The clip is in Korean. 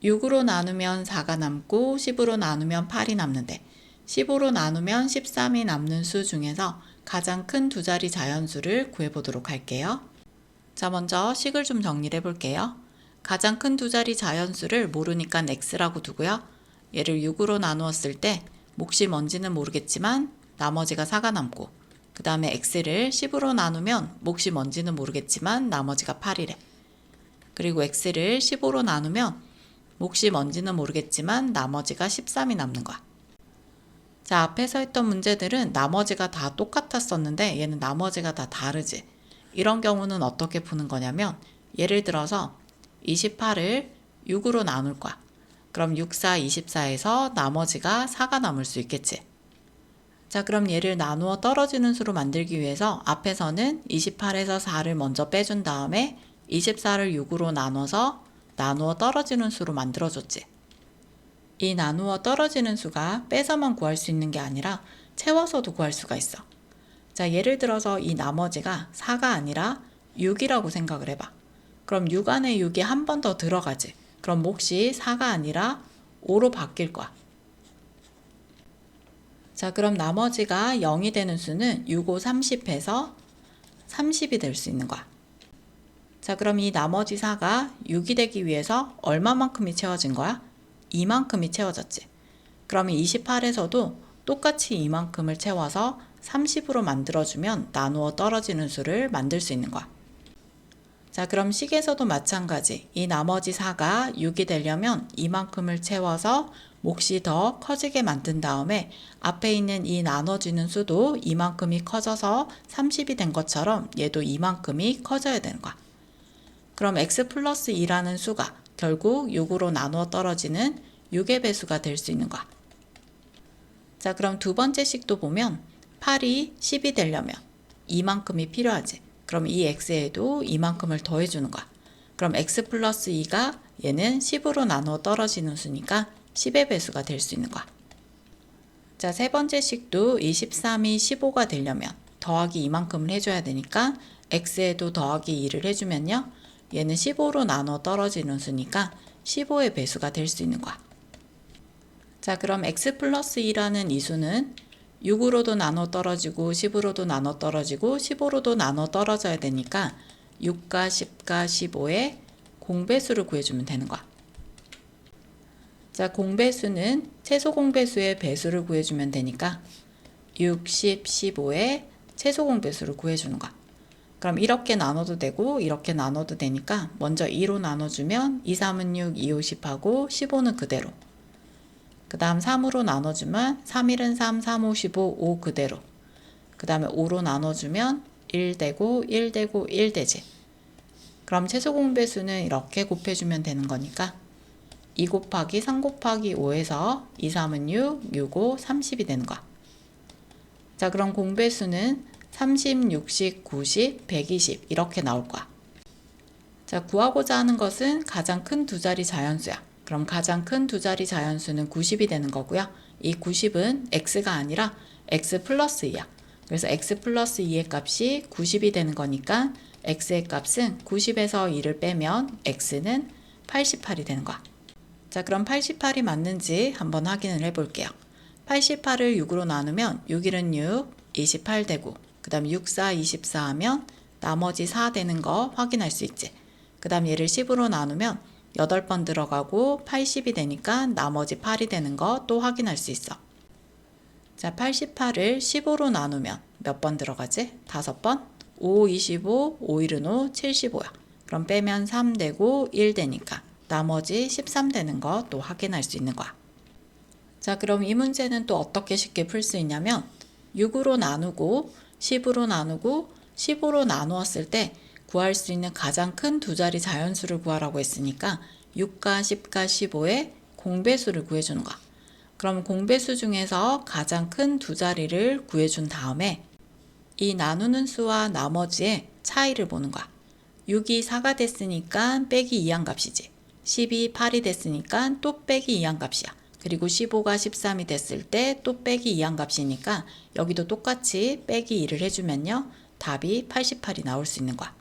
6으로 나누면 4가 남고 10으로 나누면 8이 남는데 15로 나누면 13이 남는 수 중에서 가장 큰 두 자리 자연수를 구해보도록 할게요. 자, 먼저 식을 좀 정리를 해볼게요. 가장 큰 두 자리 자연수를 모르니까 x라고 두고요. 얘를 6으로 나누었을 때 몫이 뭔지는 모르겠지만 나머지가 4가 남고, 그 다음에 x를 10으로 나누면 몫이 뭔지는 모르겠지만 나머지가 8이래. 그리고 x를 15로 나누면 몫이 뭔지는 모르겠지만 나머지가 13이 남는 거야. 자, 앞에서 했던 문제들은 나머지가 다 똑같았었는데 얘는 나머지가 다 다르지. 이런 경우는 어떻게 푸는 거냐면, 예를 들어서 28을 6으로 나눌 거야. 그럼 6, 4, 24에서 나머지가 4가 남을 수 있겠지. 자, 그럼 얘를 나누어 떨어지는 수로 만들기 위해서 앞에서는 28에서 4를 먼저 빼준 다음에 24를 6으로 나눠서 나누어 떨어지는 수로 만들어줬지. 이 나누어 떨어지는 수가 빼서만 구할 수 있는 게 아니라 채워서도 구할 수가 있어. 자, 예를 들어서 이 나머지가 4가 아니라 6이라고 생각을 해봐. 그럼 6 안에 6이 한 번 더 들어가지. 그럼 몫이 4가 아니라 5로 바뀔 거야. 자, 그럼 나머지가 0이 되는 수는 6, 5, 30해서 30이 될 수 있는 거야. 자, 그럼 이 나머지 4가 6이 되기 위해서 얼마만큼이 채워진 거야? 이만큼이 채워졌지. 그러면 28에서도 똑같이 이만큼을 채워서 30으로 만들어주면 나누어 떨어지는 수를 만들 수 있는 거야. 자, 그럼 식에서도 마찬가지. 이 나머지 4가 6이 되려면 이만큼을 채워서 몫이 더 커지게 만든 다음에 앞에 있는 이 나눠지는 수도 이만큼이 커져서 30이 된 것처럼 얘도 이만큼이 커져야 되는 거야. 그럼 x 플러스 2라는 수가 결국 6으로 나누어 떨어지는 6의 배수가 될 수 있는 거야. 자, 그럼 두 번째 식도 보면 8이 10이 되려면 이만큼이 필요하지. 그럼 이 x에도 이만큼을 더해주는 거야. 그럼 x 플러스 2가 얘는 10으로 나누어 떨어지는 수니까 10의 배수가 될 수 있는 거야. 자, 세 번째 식도 23이 15가 되려면 더하기 이만큼을 해줘야 되니까 x에도 더하기 2를 해주면요. 얘는 15로 나눠 떨어지는 수니까 15의 배수가 될 수 있는 거야. 자, 그럼 x 플러스 2라는 이 수는 6으로도 나눠 떨어지고 10으로도 나눠 떨어지고 15로도 나눠 떨어져야 되니까 6과 10과 15의 공배수를 구해주면 되는 거야. 자, 공배수는 최소 공배수의 배수를 구해주면 되니까 6, 10, 15의 최소 공배수를 구해주는 거야. 그럼 이렇게 나눠도 되고 이렇게 나눠도 되니까 먼저 2로 나눠주면 2, 3은 6, 2, 5, 10하고 15는 그대로. 그 다음 3으로 나눠주면 3, 1은 3, 3, 5, 15, 5 그대로. 그 다음에 5로 나눠주면 1 되고 1 되고 1 되지. 그럼 최소 공배수는 이렇게 곱해주면 되는 거니까 2 곱하기 3 곱하기 5에서 2, 3은 6, 6, 5, 30이 되는 거야. 자, 그럼 공배수는 30, 60, 90, 120 이렇게 나올 거야. 자, 구하고자 하는 것은 가장 큰 두 자리 자연수야. 그럼 가장 큰 두 자리 자연수는 90이 되는 거고요. 이 90은 x가 아니라 x 플러스 2야. 그래서 x 플러스 2의 값이 90이 되는 거니까 x의 값은 90에서 2를 빼면 x는 88이 되는 거야. 자, 그럼 88이 맞는지 한번 확인을 해볼게요. 88을 6으로 나누면 6, 1은 6, 28 되고 그 다음 6, 4, 24 하면 나머지 4 되는 거 확인할 수 있지. 그 다음 얘를 10으로 나누면 8번 들어가고 80이 되니까 나머지 8이 되는 거 또 확인할 수 있어. 자, 88을 15로 나누면 몇 번 들어가지? 5번? 5, 25, 5, 1은 5, 75야. 그럼 빼면 3 되고 1 되니까 나머지 13 되는 거 또 확인할 수 있는 거야. 자, 그럼 이 문제는 또 어떻게 쉽게 풀 수 있냐면 6으로 나누고 10으로 나누고 15로 나누었을 때 구할 수 있는 가장 큰 두 자리 자연수를 구하라고 했으니까 6과 10과 15의 공배수를 구해주는 거야. 그럼 공배수 중에서 가장 큰 두 자리를 구해준 다음에 이 나누는 수와 나머지의 차이를 보는 거야. 6이 4가 됐으니까 빼기 2한 값이지. 10이 8이 됐으니까 또 빼기 2한 값이야. 그리고 15가 13이 됐을 때 또 빼기 2한 값이니까 여기도 똑같이 빼기 2를 해주면요. 답이 88이 나올 수 있는 거야.